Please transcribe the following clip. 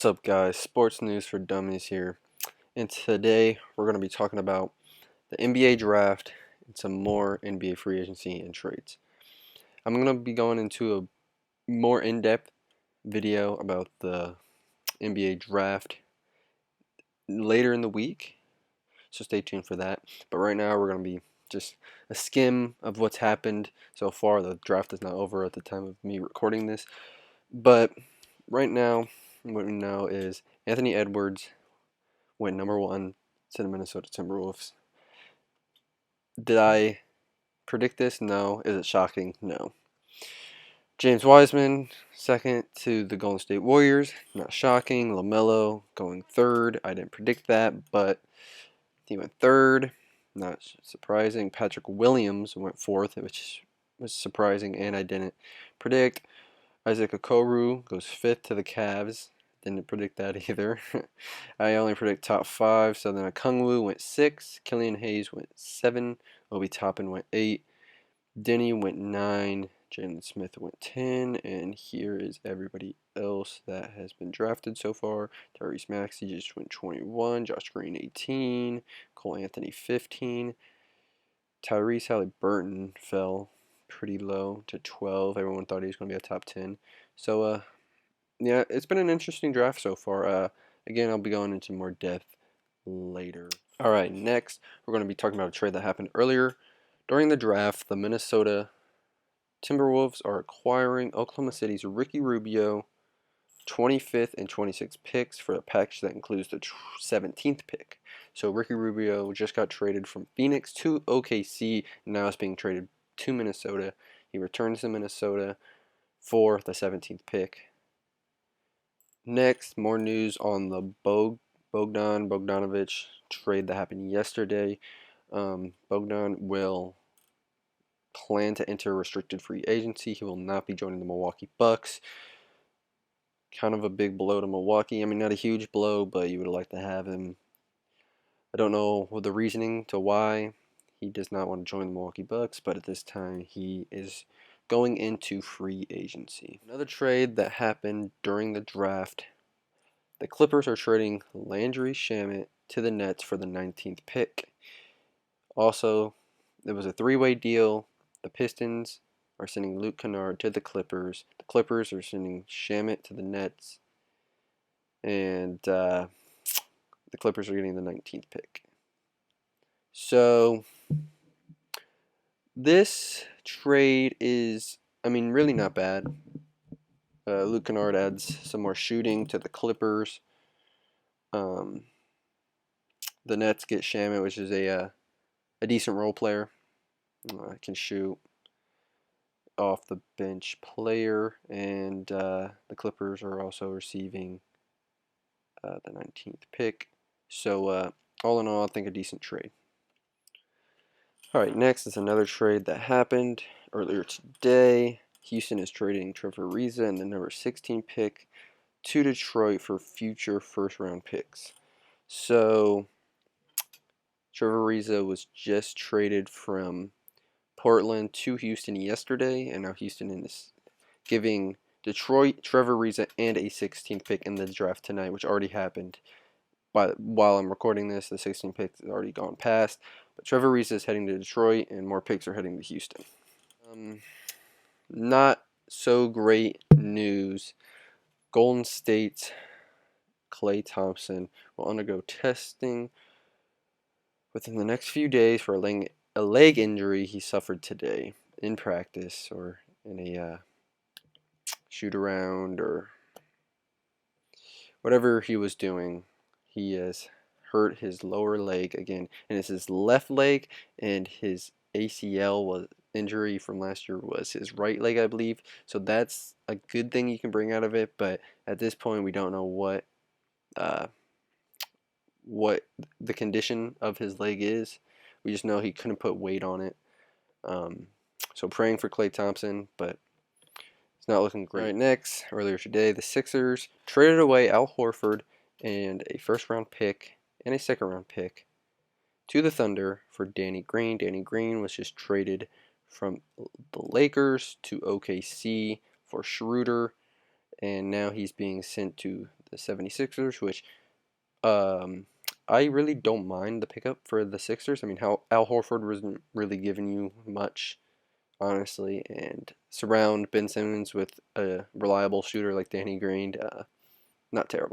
What's up, guys? Sports news for dummies here, and today we're going to be talking about the NBA draft and some more NBA free agency and trades. I'm going to be going into a more in-depth video about the NBA draft later in the week, so stay tuned for that. But right now we're going to be just a skim of what's happened so far. The draft is not over at the time of me recording this, but right now what we know is Anthony Edwards went number one to the Minnesota Timberwolves. Did I predict this? No. Is it shocking? No. James Wiseman, second to the Golden State Warriors. Not shocking. LaMelo going third. I didn't predict that, but he went third. Not surprising. Patrick Williams went fourth, which was surprising, and I didn't predict. Isaac Okoro goes fifth to the Cavs. Didn't predict that either. I only predict top five. So then Okongwu went 6. Killian Hayes went 7. Obi Toppin went 8. Denny went 9. Jalen Smith went 10. And here is everybody else that has been drafted so far. Tyrese Maxey just went 21. Josh Green 18. Cole Anthony 15. Tyrese Halliburton fell pretty low to 12. Everyone thought he was going to be a top 10. So, yeah, it's been an interesting draft so far. Again, I'll be going into more depth later. All right, next, we're going to be talking about a trade that happened earlier. During the draft, the Minnesota Timberwolves are acquiring Oklahoma City's Ricky Rubio 25th and 26th picks for a package that includes the 17th pick. So Ricky Rubio just got traded from Phoenix to OKC, and now is being traded to Minnesota. He returns to Minnesota for the 17th pick. Next, more news on the Bogdanovich trade that happened yesterday. Bogdan will plan to enter restricted free agency. He will not be joining the Milwaukee Bucks. Kind of a big blow to Milwaukee. I mean, not a huge blow, but you would like to have him. I don't know the reasoning to why he does not want to join the Milwaukee Bucks, but at this time he is going into free agency. Another trade that happened during the draft. The Clippers are trading Landry Shamet to the Nets for the 19th pick. Also, it was a three-way deal. The Pistons are sending Luke Kennard to the Clippers. The Clippers are sending Shamet to the Nets. And the Clippers are getting the 19th pick. So, this trade is, really not bad. Luke Kennard adds some more shooting to the Clippers. The Nets get Shamet, which is a decent role player. Can shoot, off the bench player, and the Clippers are also receiving the 19th pick. So all in all, I think a decent trade. All right, next is another trade that happened earlier today. Houston is trading Trevor Ariza and the number 16 pick to Detroit for future first-round picks. So Trevor Ariza was just traded from Portland to Houston yesterday, and now Houston is giving Detroit Trevor Ariza and a 16th pick in the draft tonight, which already happened. But while I'm recording this, the 16th pick has already gone past. But Trevor Ariza is heading to Detroit, and more picks are heading to Houston. Not so great news. Golden State Klay Thompson will undergo testing within the next few days for a leg injury he suffered today in practice or in a shoot around or whatever he was doing. He has hurt his lower leg again, and it's his left leg, and his ACL injury from last year was his right leg, I believe. So that's a good thing you can bring out of it, but at this point we don't know what the condition of his leg is. We just know he couldn't put weight on it. So praying for Klay Thompson, but it's not looking great. All right, next, earlier today, the Sixers traded away Al Horford and a first-round pick and a second-round pick to the Thunder for Danny Green. Danny Green was just traded from the Lakers to OKC for Schroeder, and now he's being sent to the 76ers, which I really don't mind the pickup for the Sixers. I mean, how Al Horford wasn't really giving you much, honestly, and surround Ben Simmons with a reliable shooter like Danny Green, not terrible.